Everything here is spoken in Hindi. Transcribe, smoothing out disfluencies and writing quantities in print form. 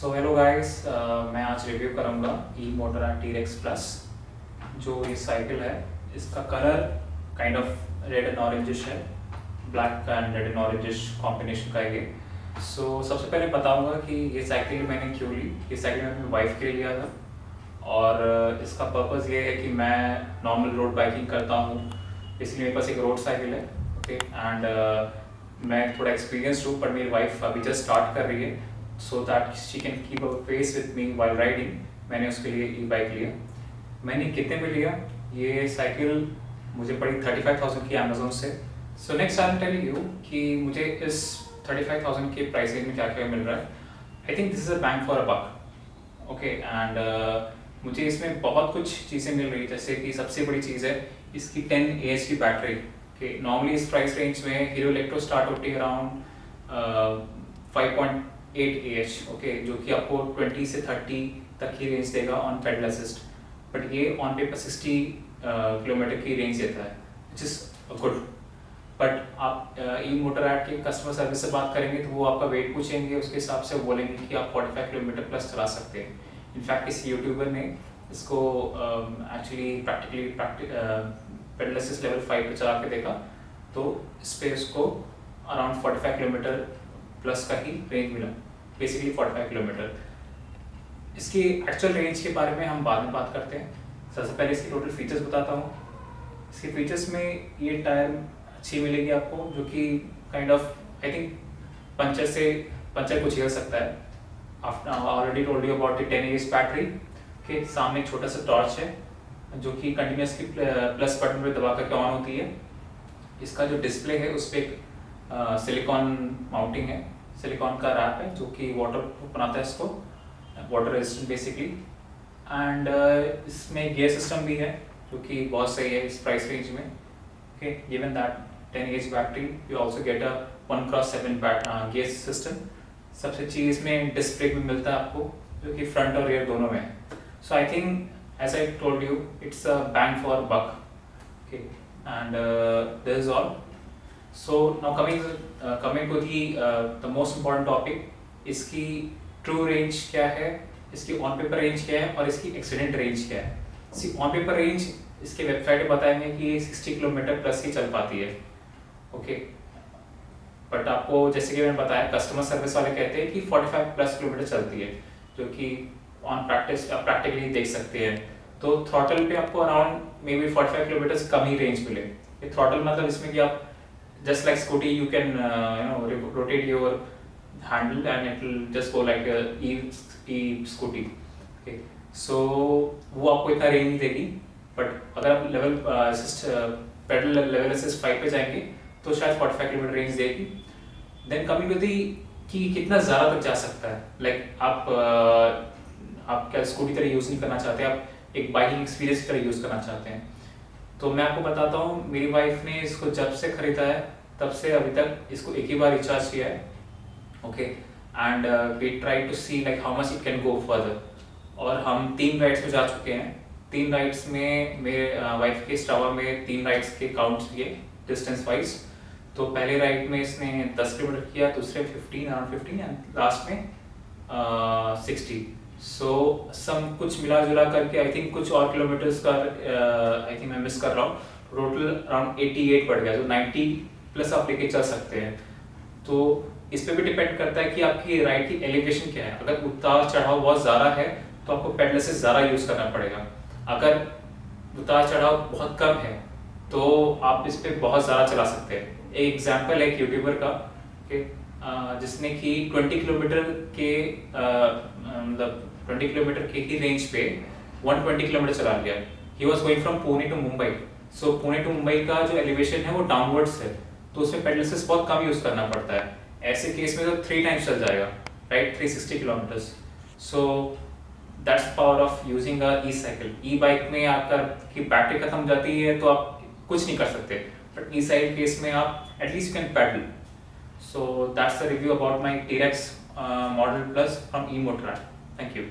सो हेलो गाइस, मैं आज रिव्यू करूँगा ई मोटरा टीरेक्स प्लस। जो ये साइकिल है इसका colour kind of red and orangish है, black and red and orangish combination का है ये। सो सबसे पहले बताऊँगा कि ये साइकिल मैंने क्यों ली। ये साइकिल मैंने अपनी वाइफ के लिए लिया था और इसका पर्पज़ ये है कि मैं नॉर्मल रोड बाइकिंग करता हूँ, इसलिए मेरे पास एक रोड साइकिल है। ओके एंड मैं थोड़ा एक्सपीरियंस हूँ, पर मेरी वाइफ अभी जस्ट स्टार्ट कर रही है, so that she can keep a pace with me while riding. मैंने उसके लिए ई बाइक लिया। मैंने कितने में लिया? ये साइकिल मुझे पड़ी 35,000 की अमेजोन से। So next I am telling you कि मुझे इस 35,000 के प्राइस रेंज में क्या क्या मिल रहा है। I think this is a bang for a buck. Okay and मुझे इसमें बहुत कुछ चीज़ें मिल रही, जैसे कि सबसे बड़ी चीज़ है इसकी 10 AH की बैटरी। ओके, नॉर्मली इस प्राइस रेंज में हीरो इलेक्ट्रो स्टार्ट होती है अराउंड 5.8 AH। ओके, जो कि आपको 20 से 30 तक की रेंज देगा ऑन पेडल असिस्ट, बट ये ऑन पेपर 60 किलोमीटर की रेंज देता है, विच इज़ गुड। बट आप ई मोटर ऐड के कस्टमर सर्विस से बात करेंगे तो वो आपका वेट पूछेंगे, उसके हिसाब से वो बोलेंगे कि आप 45 किलोमीटर प्लस चला सकते हैं। इनफैक्ट किसी यूट्यूबर ने इसको actually practically pedal assist level 5 पे चला के देखा, तो इस पर उसको अराउंड 45 किलोमीटर प्लस का ही रेंज मिला, बेसिकली 45 किलोमीटर। इसकी एक्चुअल रेंज के बारे में हम बाद में बात करते हैं। सबसे पहले इसके टोटल फीचर्स बताता हूँ। इसके फीचर्स में ये टायर अच्छी मिलेगी आपको, जो कि kind of I think puncture को झेल सकता है। Already told you about the 10 AH battery के सामने एक छोटा सा टॉर्च है, जो कि कंटिन्यूसली प्लस बटन पे दबा करके ऑन होती है। इसका जो डिस्प्ले है उस पर एक सिलिकॉन माउंटिंग है, सिलिकॉन का रैप है, जो कि वाटर प्रूफ बनाता है इसको, वाटर रेजिस्टेंट बेसिकली। एंड इसमें गियर सिस्टम भी है, जो कि बहुत सही है इस प्राइस रेंज में। Okay, given that 10 AH battery, you also get a 1x7 gear system. सबसे चीज़ में डिस्प्ले भी मिलता है आपको, जो कि फ्रंट और रियर दोनों में है। So I think as I told you, it's a bang for buck. Okay and this is all. So now coming to the most important topic, इसकी ट्रू रेंज क्या है, इसकी ऑन पेपर रेंज क्या है और इसकी एक्सीडेंट रेंज क्या है। इसकी ऑन पेपर रेंज इसके वेबसाइट पे बताएंगे कि 60 किलोमीटर प्लस ही चल पाती है। ओके, बट आपको जैसे कि मैंने बताया, कस्टमर सर्विस वाले कहते हैं कि 45 प्लस किलोमीटर चलती है, जो कि ऑन प्रैक्टिस आप प्रैक्टिकली देख सकते हैं। तो थ्रॉटल पे आपको around may be 45 kilometre come he range मिले। ये थ्रॉटल मतलब इसमें कि आप just like scooty, you can rotate your handle and it will just go like a e scooty. Okay, so वो आपको इतना रेंज नहीं देगी, बट अगर आप level assist pedal level assist 5 पे जाएंगे तो शायद 45 किलोमीटर रेंज देगी। देन कमिंग टू दी कि कितना ज़्यादा तक जा सकता है। लाइक आप क्या स्कूटी तरह यूज़ नहीं करना चाहते, आप एक बाइकिंग एक्सपीरियंस की तरह यूज़ करना चाहते हैं। तो मैं आपको बताता हूँ, मेरी वाइफ ने इसको जब से खरीदा है तब से अभी तक इसको एक ही बार रिचार्ज किया है। Okay and we try to see like how much it can go further. और हम 3 राइड्स में जा चुके हैं। 3 राइड्स में मेरे वाइफ के स्टावा में 3 राइड्स के काउंट्स किए डिस्टेंस वाइज। तो पहले राइड में इसने 10 किलोमीटर किया, दूसरे 15 अराउंड 15 एंड लास्ट में 60। सो सम कुछ मिला जुला करके आई थिंक कुछ और किलोमीटर्स का आई थिंक मैं मिस कर रहा हूँ। टोटल अराउंड 88 पड़ गया, जो 90 प्लस आप लेके चल सकते हैं। तो इस पे भी डिपेंड करता है कि आपकी राइड की एलिवेशन क्या है। अगर उतार चढ़ाव बहुत ज़्यादा है तो आपको पेडल से ज़्यादा यूज़ करना पड़ेगा। अगर उतार चढ़ाव बहुत कम है तो आप इस पे बहुत ज़्यादा चला सकते हैं। एक एग्जाम्पल है एक यूट्यूबर का, जिसने कि 20 किलोमीटर के मतलब 20 किलोमीटर के ही रेंज पे 120 किलोमीटर चला लिया। He was going from Pune to Mumbai. So Pune to Mumbai का जो एलिवेशन है वो डाउनवर्ड्स है, तो उसमें पेडल असिस्ट बहुत कम यूज़ करना पड़ता है। ऐसे केस में तो 3 टाइम्स चल जाएगा, right, 360 kilometres. So that's power of using a E cycle. E bike में आपकी बैटरी खत्म हो जाती है तो आप कुछ नहीं कर सकते, बट ई साइकिल केस में आप at least can pedal. So that's the review about my T Rex model plus from EMotorad. Thank you.